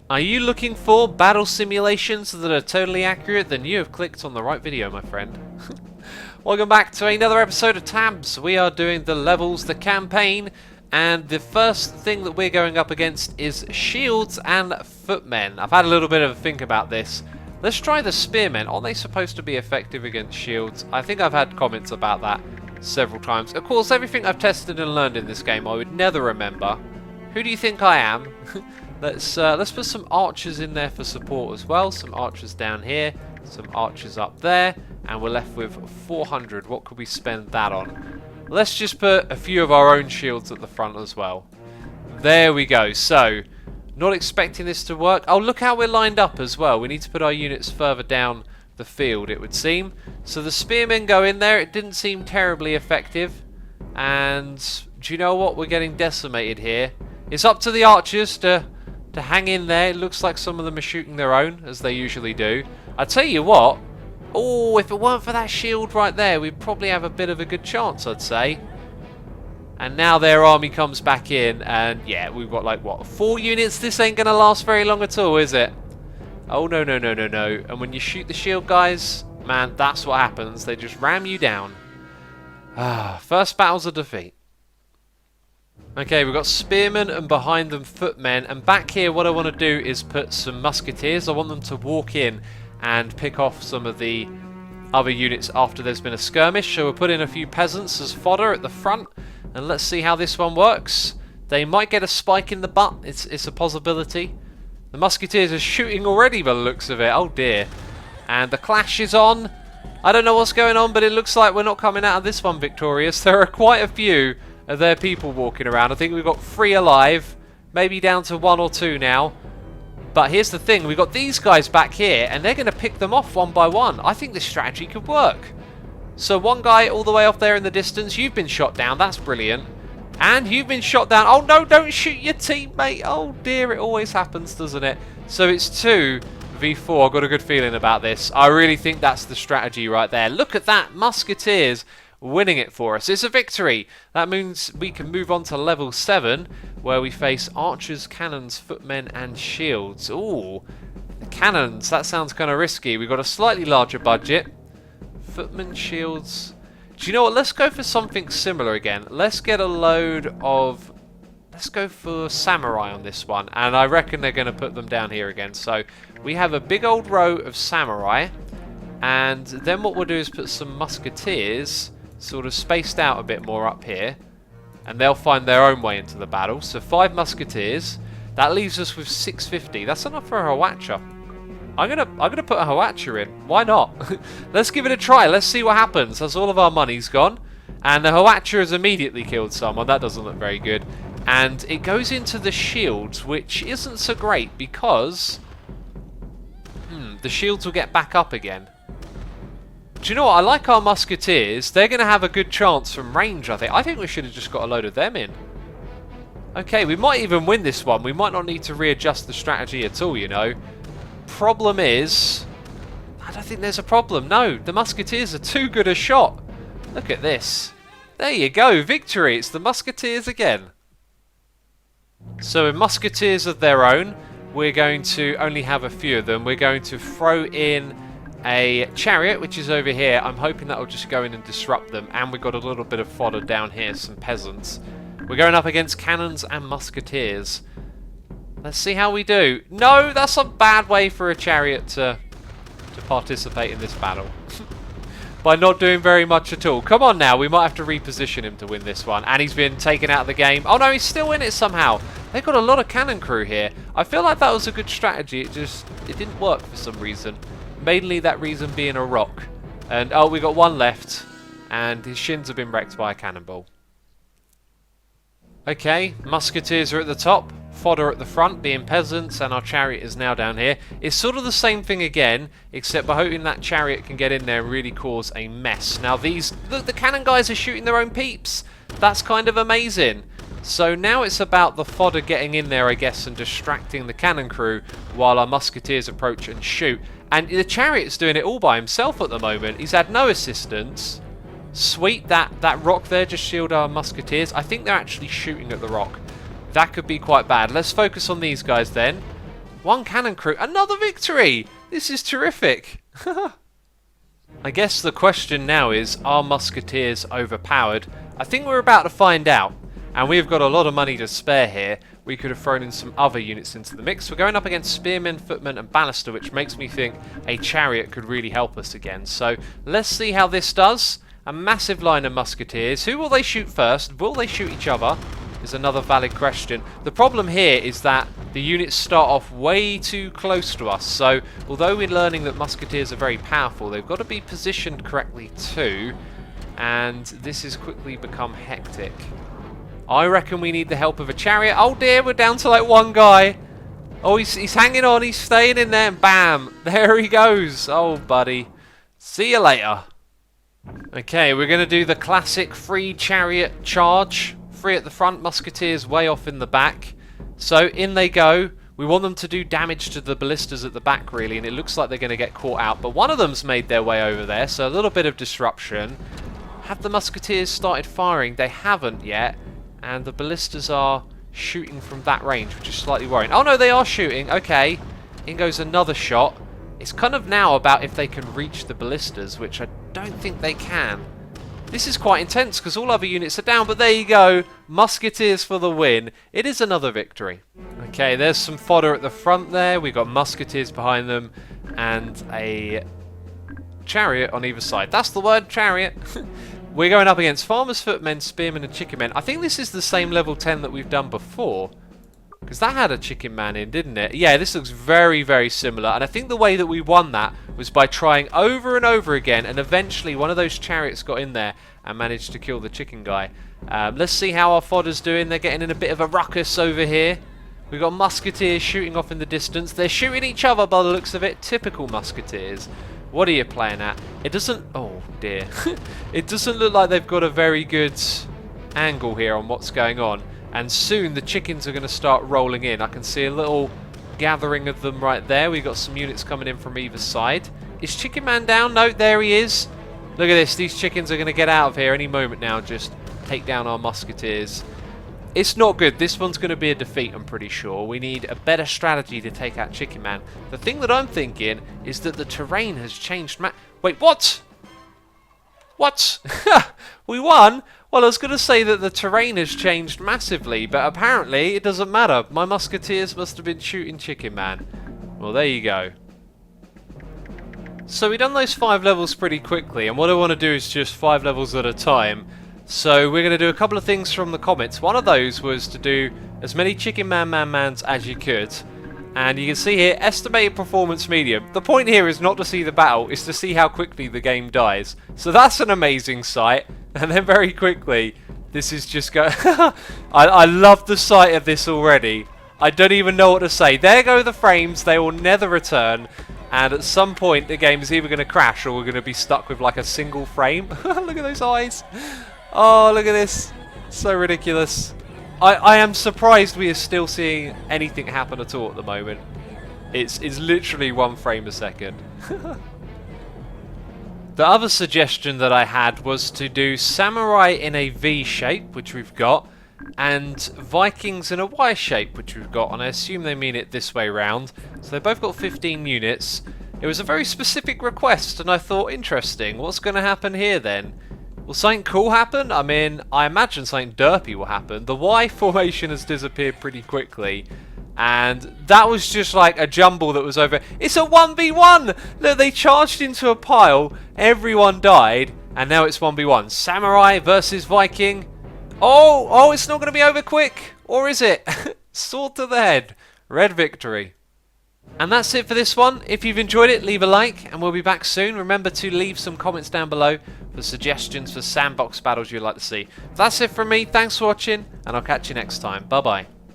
Are you looking for battle simulations that are totally accurate? Then you have clicked on the right video, my friend. Welcome back to another episode of T.A.B.S. We are doing the levels, the campaign, and the first thing that we're going up against is shields and footmen. I've had a little bit of a think about this. Let's try the spearmen. Aren't they supposed to be effective against shields? I think I've had comments about that several times. Of course, everything I've tested and learned in this game I would never remember. Who do you think I am? Let's put some archers in there for support as well. Some archers down here, some archers up there, and we're left with 400. What could we spend that on? Let's just put a few of our own shields at the front as well. There we go. So, not expecting this to work. Oh, look how we're lined up as well. We need to put our units further down the field, it would seem. So the spearmen go in there. It didn't seem terribly effective. And do you know what? We're getting decimated here. It's up to the archers to hang in there. It looks like some of them are shooting their own, as they usually do. I tell you what. Oh, if it weren't for that shield right there, we'd probably have a bit of a good chance, I'd say. And now their army comes back in, and yeah, we've got like, what, 4 units? This ain't going to last very long at all, is it? Oh, no, no, no, no, no. And when you shoot the shield, guys, man, that's what happens. They just ram you down. First battle's a defeat. Okay, we've got spearmen and behind them footmen. And back here, what I want to do is put some musketeers. I want them to walk in and pick off some of the other units after there's been a skirmish. So we'll put in a few peasants as fodder at the front. And let's see how this one works. They might get a spike in the butt. It's a possibility. The musketeers are shooting already by the looks of it. Oh dear. And the clash is on. I don't know what's going on, but it looks like we're not coming out of this one victorious. There are quite a few of their people walking around. I think we've got 3 alive. Maybe down to 1 or 2 now. But here's the thing. We've got these guys back here, and they're going to pick them off one by one. I think this strategy could work. So one guy all the way off there in the distance. You've been shot down. That's brilliant. And you've been shot down. Oh, no, don't shoot your teammate. Oh, dear, it always happens, doesn't it? So it's 2v4. I've got a good feeling about this. I really think that's the strategy right there. Look at that. Musketeers winning it for us. It's a victory. That means we can move on to level 7, where we face archers, cannons, footmen, and shields. Ooh, the cannons. That sounds kind of risky. We've got a slightly larger budget. Footmen, shields. Do you know what? Let's go for something similar again. Let's get a load of... Let's go for samurai on this one. And I reckon they're going to put them down here again. So we have a big old row of samurai. And then what we'll do is put some musketeers sort of spaced out a bit more up here. And they'll find their own way into the battle. So 5 musketeers. That leaves us with 650. That's enough for a howatzer. I'm gonna put a howatzer in. Why not? Let's give it a try. Let's see what happens. As all of our money's gone. And the howatzer has immediately killed someone. That doesn't look very good. And it goes into the shields, which isn't so great because the shields will get back up again. Do you know what? I like our musketeers. They're going to have a good chance from range, I think. I think we should have just got a load of them in. Okay, we might even win this one. We might not need to readjust the strategy at all, you know. Problem is... I don't think there's a problem. No, the musketeers are too good a shot. Look at this. There you go. Victory. It's the musketeers again. So with musketeers of their own, we're going to only have a few of them. We're going to throw in a chariot, which is over here. I'm hoping that will just go in and disrupt them. And we've got a little bit of fodder down here, some peasants. We're going up against cannons and musketeers. Let's see how we do. No, that's a bad way for a chariot to participate in this battle. By not doing very much at all. Come on now, we might have to reposition him to win this one. And he's been taken out of the game. Oh no, he's still in it somehow. They've got a lot of cannon crew here. I feel like that was a good strategy. It didn't work for some reason. Mainly that reason being a rock. And oh, we got 1 left. And his shins have been wrecked by a cannonball. Okay, musketeers are at the top. Fodder at the front, being peasants, and our chariot is now down here. It's sort of the same thing again, except by hoping that chariot can get in there and really cause a mess. Now these... Look, the cannon guys are shooting their own peeps. That's kind of amazing. So now it's about the fodder getting in there, I guess, and distracting the cannon crew while our musketeers approach and shoot. And the chariot's doing it all by himself at the moment. He's had no assistance. Sweet, that rock there just shielded our musketeers. I think they're actually shooting at the rock. That could be quite bad. Let's focus on these guys then. 1 cannon crew. Another victory! This is terrific. I guess the question now is, are musketeers overpowered? I think we're about to find out. And we've got a lot of money to spare here. We could have thrown in some other units into the mix. We're going up against spearmen, footmen and ballista, which makes me think a chariot could really help us again. So let's see how this does. A massive line of musketeers. Who will they shoot first? Will they shoot each other? Is another valid question. The problem here is that the units start off way too close to us. So although we're learning that musketeers are very powerful, they've got to be positioned correctly too. And this has quickly become hectic. I reckon we need the help of a chariot. Oh dear, we're down to like 1 guy. Oh, he's hanging on, he's staying in there, and bam, there he goes. Oh, buddy. See you later. Okay, we're going to do the classic free chariot charge. 3 at the front, musketeers way off in the back. So in they go. We want them to do damage to the ballistas at the back, really, and it looks like they're going to get caught out. But one of them's made their way over there, so a little bit of disruption. Have the musketeers started firing? They haven't yet. And the ballistas are shooting from that range, which is slightly worrying. Oh no, they are shooting. Okay. In goes another shot. It's kind of now about if they can reach the ballistas, which I don't think they can. This is quite intense because all other units are down, but there you go. Musketeers for the win. It is another victory. Okay, there's some fodder at the front there. We've got musketeers behind them and a chariot on either side. That's the word, chariot. We're going up against farmers, footmen, spearmen and chicken men. I think this is the same level 10 that we've done before. Because that had a chicken man in, didn't it? Yeah, this looks very, very similar. And I think the way that we won that was by trying over and over again. And eventually one of those chariots got in there and managed to kill the chicken guy. Let's see how our fodder's doing. They're getting in a bit of a ruckus over here. We've got musketeers shooting off in the distance. They're shooting each other by the looks of it. Typical musketeers. What are you playing at? It doesn't... Oh, dear. It doesn't look like they've got a very good angle here on what's going on. And soon the chickens are going to start rolling in. I can see a little gathering of them right there. We've got some units coming in from either side. Is Chicken Man down? No, there he is. Look at this. These chickens are going to get out of here any moment now. Just take down our musketeers. It's not good. This one's going to be a defeat, I'm pretty sure. We need a better strategy to take out Chicken Man. The thing that I'm thinking is that the terrain has changed. Wait, what? What? We won? Well, I was going to say that the terrain has changed massively, but apparently it doesn't matter. My musketeers must have been shooting Chicken Man. Well, there you go. So we've done those 5 levels pretty quickly, and what I want to do is just 5 levels at a time. So we're going to do a couple of things from the comments. One of those was to do as many Chicken mans as you could. And you can see here, estimated performance medium. The point here is not to see the battle, it's to see how quickly the game dies. So that's an amazing sight. And then very quickly, this is just go... I love the sight of this already. I don't even know what to say. There go the frames, they will never return. And at some point, the game is either going to crash or we're going to be stuck with like a single frame. Look at those eyes. Oh, look at this. So ridiculous. I am surprised we are still seeing anything happen at all at the moment. It's literally 1 frame a second. The other suggestion that I had was to do samurai in a V shape, which we've got, and Vikings in a Y shape, which we've got, and I assume they mean it this way round. So they've both got 15 units. It was a very specific request, and I thought, interesting, what's going to happen here then? Will something cool happen? I mean, I imagine something derpy will happen. The Y formation has disappeared pretty quickly. And that was just like a jumble that was over. It's a 1v1! Look, they charged into a pile, everyone died, and now it's 1v1. Samurai versus Viking. Oh, it's not going to be over quick. Or is it? Sword to the head. Red victory. And that's it for this one. If you've enjoyed it, leave a like, and we'll be back soon. Remember to leave some comments down below for suggestions for sandbox battles you'd like to see. That's it from me. Thanks for watching, and I'll catch you next time. Bye-bye.